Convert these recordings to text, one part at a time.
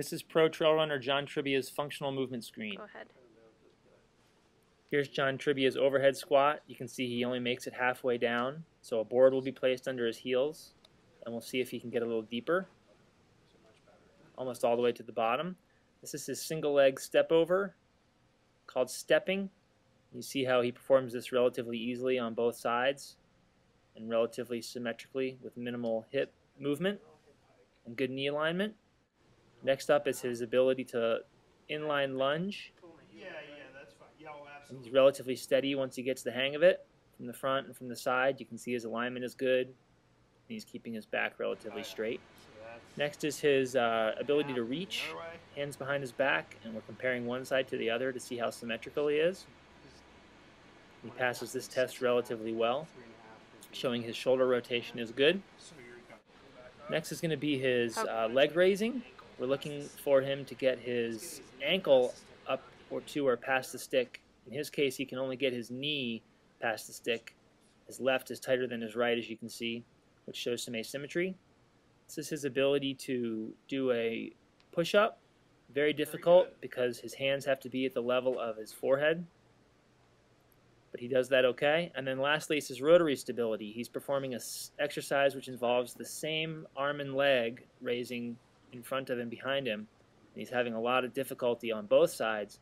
This is Pro Trail Runner John Tribbia's functional movement screen. Go ahead. Here's John Tribbia's overhead squat. You can see he only makes it halfway down, so a board will be placed under his heels, and we'll see if he can get a little deeper, almost all the way to the bottom. This is his single leg step over, called stepping. You see how he performs this relatively easily on both sides and relatively symmetrically with minimal hip movement and good knee alignment. Next up is his ability to inline lunge. Yeah, that's fine. Yeah, oh, absolutely. He's relatively steady once he gets the hang of it. From the front and from the side, you can see his alignment is good. And he's keeping his back relatively straight. Next is his ability to reach, hands behind his back, and we're comparing one side to the other to see how symmetrical he is. He passes this test relatively well, showing his shoulder rotation is good. Next is going to be his leg raising. We're looking for him to get his ankle up or to or past the stick. In his case, he can only get his knee past the stick. His left is tighter than his right, as you can see, which shows some asymmetry. This is his ability to do a push-up. Very difficult because his hands have to be at the level of his forehead. But he does that okay. And then lastly is his rotary stability. He's performing an exercise which involves the same arm and leg raising in front of him, behind him. And he's having a lot of difficulty on both sides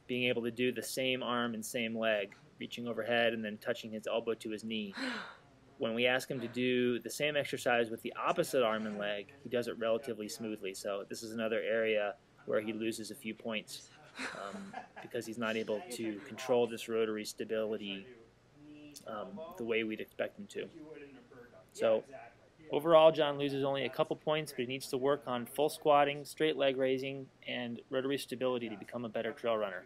being able to do the same arm and same leg, reaching overhead and then touching his elbow to his knee. When we ask him to do the same exercise with the opposite arm and leg, he does it relatively smoothly. So this is another area where he loses a few points because he's not able to control this rotary stability the way we'd expect him to. So overall, John loses only a couple points, but he needs to work on full squatting, straight leg raising, and rotary stability to become a better trail runner.